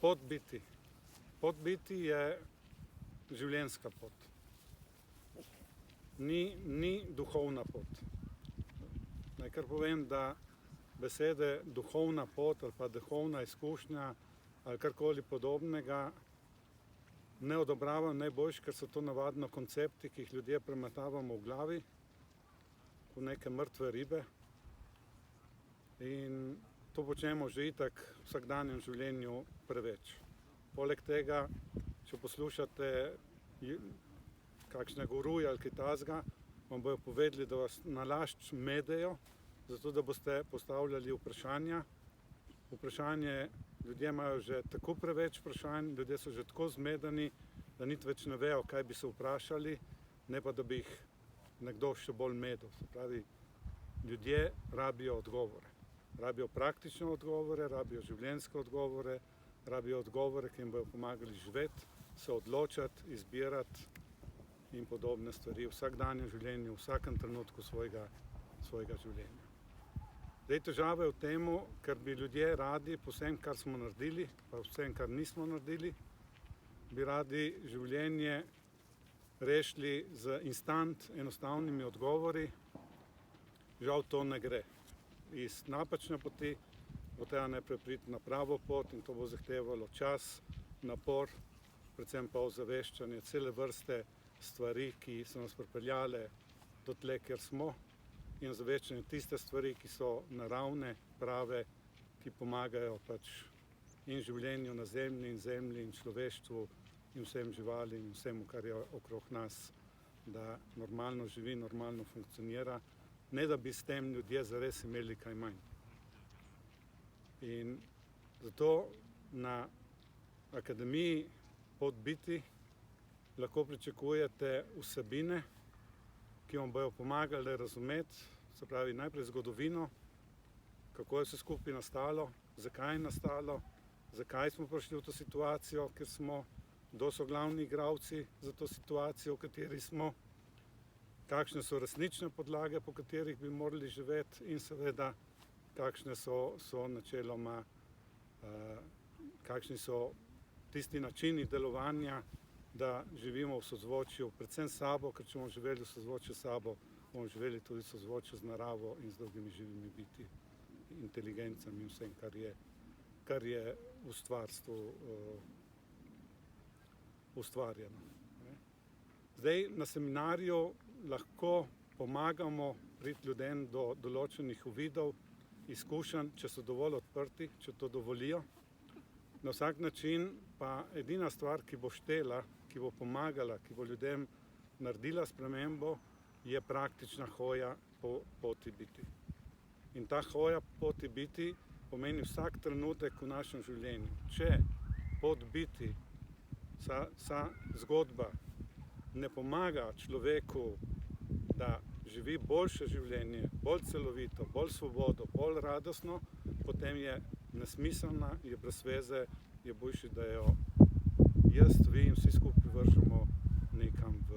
Pot biti. Pot biti je življenjska pot. Ni duhovna pot. Naj kar povem, da besede duhovna pot ali pa duhovna izkušnja ali karkoli podobnega ne odobravam najboljše, ker so to navadno koncepti, ki jih ljudje premetavamo v glavi, kot neke mrtve ribe. In to počnemo že itak v vsakdanjem življenju preveč. Poleg tega, če poslušate kakšne guruje ali kaj takega, vam bojo povedali, da vas nalašč medejo, zato da boste postavljali vprašanja. Ljudje imajo že tako preveč vprašanj, ljudje so že tako zmedeni, da niti več ne vejo, kaj bi se vprašali, ne pa da bi jih nekdo še bolj medel. Se pravi, ljudje rabijo odgovore. Rabijo praktične odgovore, rabijo življenjske odgovore, rabijo odgovore, ki jim bojo pomagali živeti, se odločati, izbirati in podobne stvari v vsakdanjem življenju, v vsakem trenutku svojega življenja. Zdaj, težava je v tem, ker bi ljudje radi po vsem, kar smo naredili, pa vsem, kar nismo naredili, bi radi življenje rešili z instant enostavnimi odgovori. Žal to ne gre. Iz napačne poti bo treba najprej priti na pravo pot in to bo zahtevalo čas, napor, predvsem pa ozaveščanje cele vrste stvari, ki so nas pripeljale do tle, kjer smo, in ozaveščanje tiste stvari, ki so naravne, prave, ki pomagajo pač in življenju na zemlji in človeštvu in vsem živalim in vsemu, kar je okrog nas, da normalno živi, normalno funkcionira, ne da bi s tem ljudje zares imeli kaj manj. In zato na Akademiji Pot biti lahko pričakujete vsebine, ki vam bojo pomagale razumeti, se pravi najprej zgodovino, kako je vse skupaj nastalo, zakaj je nastalo, zakaj smo prišli v to situacijo, kjer smo, kdo so glavni igralci za to situacijo, v kateri smo, kakšne so resnične podlage, po katerih bi morali živeti in seveda kakšne so načeloma, kakšni so tisti načini delovanja, da živimo v sozvočju predvsem s sabo, ker če bomo živeli v sozvočju s sabo, bomo živeli tudi v sozvočju z naravo in z drugimi živimi bitji, inteligencami in vsem, kar je v stvarstvu ustvarjeno. Zdaj, na seminarju lahko pomagamo priti ljudem do določenih uvidov, izkušenj, če so dovolj odprti, če to dovolijo. Na vsak način pa edina stvar, ki bo štela, ki bo pomagala, ki bo ljudem naredila spremembo, je praktična hoja po poti biti. In ta hoja po poti biti pomeni vsak trenutek v našem življenju. Če pot biti, vsa zgodba ne pomaga človeku, da živi boljše življenje, bolj celovito, bolj svobodno, bolj radostno, potem je nesmiselna, je brez veze, je boljše, da jo jaz, vi in vsi skupaj vržemo nekam v